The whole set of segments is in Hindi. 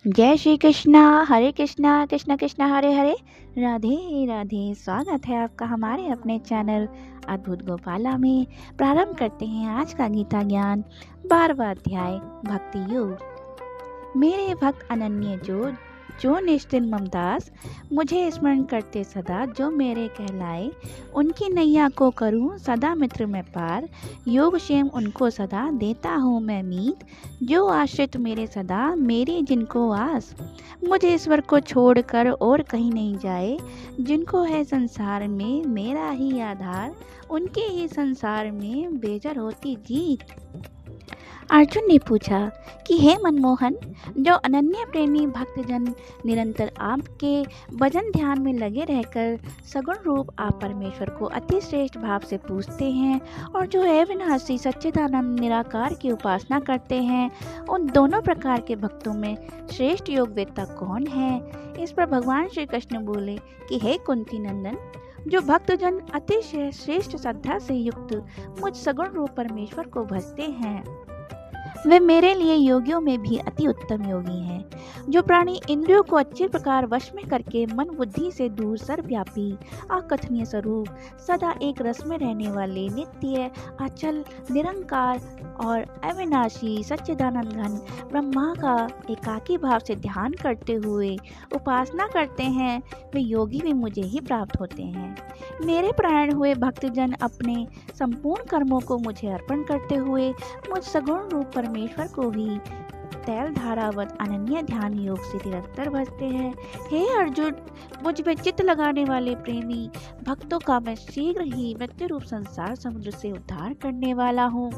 जय श्री कृष्णा, हरे कृष्णा, कृष्णा कृष्णा हरे हरे, राधे राधे। स्वागत है आपका हमारे अपने चैनल अद्भुत गोपाला में। प्रारंभ करते हैं आज का गीता ज्ञान 12वां अध्याय भक्ति योग। मेरे भक्त अनन्य जो निश्चिल ममदास, मुझे स्मरण करते सदा, जो मेरे कहलाए उनकी नैया को करूं सदा मित्र में पार। योग क्षेम उनको सदा देता हूँ मैं मीत, जो आश्रित मेरे सदा मेरी जिनको आस। मुझे ईश्वर को छोड़कर और कहीं नहीं जाए, जिनको है संसार में मेरा ही आधार, उनके ही संसार में बेजर होती जीत। अर्जुन ने पूछा कि हे मनमोहन, जो अनन्य प्रेमी भक्तजन निरंतर आपके भजन ध्यान में लगे रहकर सगुण रूप आप परमेश्वर को अति श्रेष्ठ भाव से पूजते हैं और जो अविनाशी सच्चिदानंद निराकार की उपासना करते हैं, उन दोनों प्रकार के भक्तों में श्रेष्ठ योगवेत्ता कौन है? इस पर भगवान श्री कृष्ण बोले कि हे कुंती नंदन, जो भक्तजन अति श्रेष्ठ श्रद्धा से युक्त मुझ सगुण रूप परमेश्वर को भजते हैं, वे मेरे लिए योगियों में भी अति उत्तम योगी हैं। जो प्राणी इंद्रियों को अच्छे प्रकार वश में करके मन बुद्धि से दूर सर्वव्यापी अकथनीय स्वरूप सदा एक रस में रहने वाले नित्य अचल निरंकार और अविनाशी सच्चिदानंद घन ब्रह्मा का एकाकी भाव से ध्यान करते हुए उपासना करते हैं, वे योगी भी मुझे ही प्राप्त होते हैं। मेरे प्राण हुए भक्तजन अपने संपूर्ण कर्मों को मुझे अर्पण करते हुए मुझ सगुण रूप परमेश्वर को ही तैल धारावत अनन्य ध्यान योग से निरंतर भजते हैं। हे अर्जुन, मुझ में चित्त लगाने वाले प्रेमी भक्तों का मैं शीघ्र ही मृत्यु रूप संसार समुद्र से उद्धार करने वाला हूँ।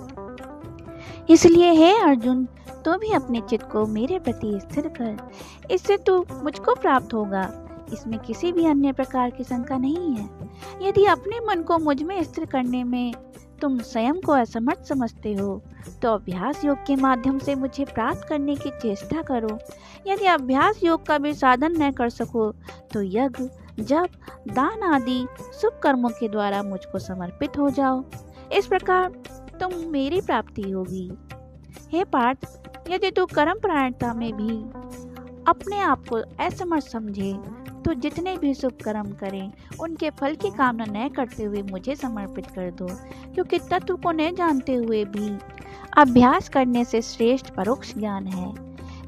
इसलिए हे अर्जुन, तो भी अपने चित्त को मेरे प्रति स्थिर कर, इससे तू मुझको प्राप्त होगा। इसमें किसी भी अन्य प्रकार की शंका नहीं है। यदि अपने मन को मुझ में स्थिर करने में तुम स्वयं को असमर्थ समझते हो, तो अभ्यास योग के माध्यम से मुझे प्राप्त करने की चेष्टा करो। यदि अभ्यास योग का भी साधन न कर सको, तो यज्ञ, जप, दान आदि शुभ कर्मों के द्वारा मुझको समर्पित हो जाओ। इस प्रकार तुम मेरी प्राप्ति होगी। हे पार्थ, यदि तू कर्म परायणता में भी अपने आप को असमर्थ समझे, तो जितने भी शुभ कर्म करें उनके फल की कामना न करते हुए मुझे समर्पित कर दो, क्योंकि तत्व को न जानते हुए भी अभ्यास करने से श्रेष्ठ परोक्ष ज्ञान है।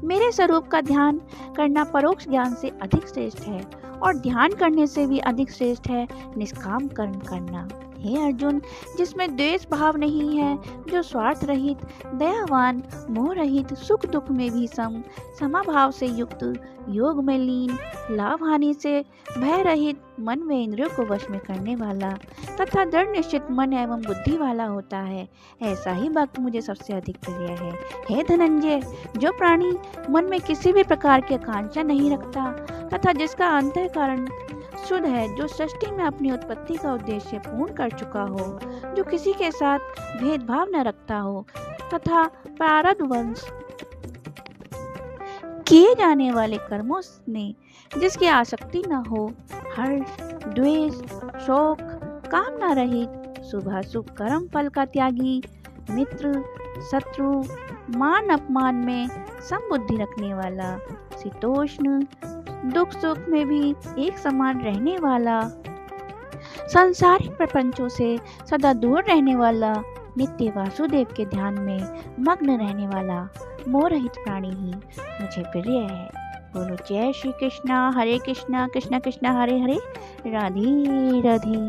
मेरे स्वरूप का ध्यान करना परोक्ष ज्ञान से अधिक श्रेष्ठ है, और ध्यान करने से भी अधिक श्रेष्ठ है निष्काम कर्म करना। हे अर्जुन, जिसमें द्वेष भाव नहीं है, जो स्वार्थ रहित, दयावान, मोह रहित, सुख दुख में भी समभाव से युक्त, योग में लीन, लाभ हानि से भय रहित, मन में इंद्रियों को वश में करने वाला तथा दृढ़ निश्चित मन एवं बुद्धि वाला होता है, ऐसा ही भक्त मुझे सबसे अधिक प्रिय है। हे धनंजय, जो प्राणी मन में किसी भी प्रकार की आकांक्षा नहीं रखता तथा जिसका अंतःकरण शुद्ध है, जो सृष्टि में अपनी उत्पत्ति का उद्देश्य पूर्ण कर चुका हो, जो किसी के साथ भेदभाव न रखता हो तथा प्रारब्ध वंश किए जाने वाले कर्मों में जिसकी आसक्ति न हो, हर्ष, द्वेष, शोक, कामना रहित, शुभाशुभ कर्म फल का त्यागी, मित्र, शत्रु, मान अपमान में समबुद्धि रखने वाला, शीतोष्ण, दुख सुख में भी एक समान रहने वाला, सांसारिक प्रपंचों से सदा दूर रहने वाला, नित्य वासुदेव के ध्यान में मग्न रहने वाला मोह रहित प्राणी ही मुझे प्रिय है। बोलो जय श्री कृष्णा, हरे कृष्णा, कृष्णा कृष्णा हरे हरे, राधे राधे।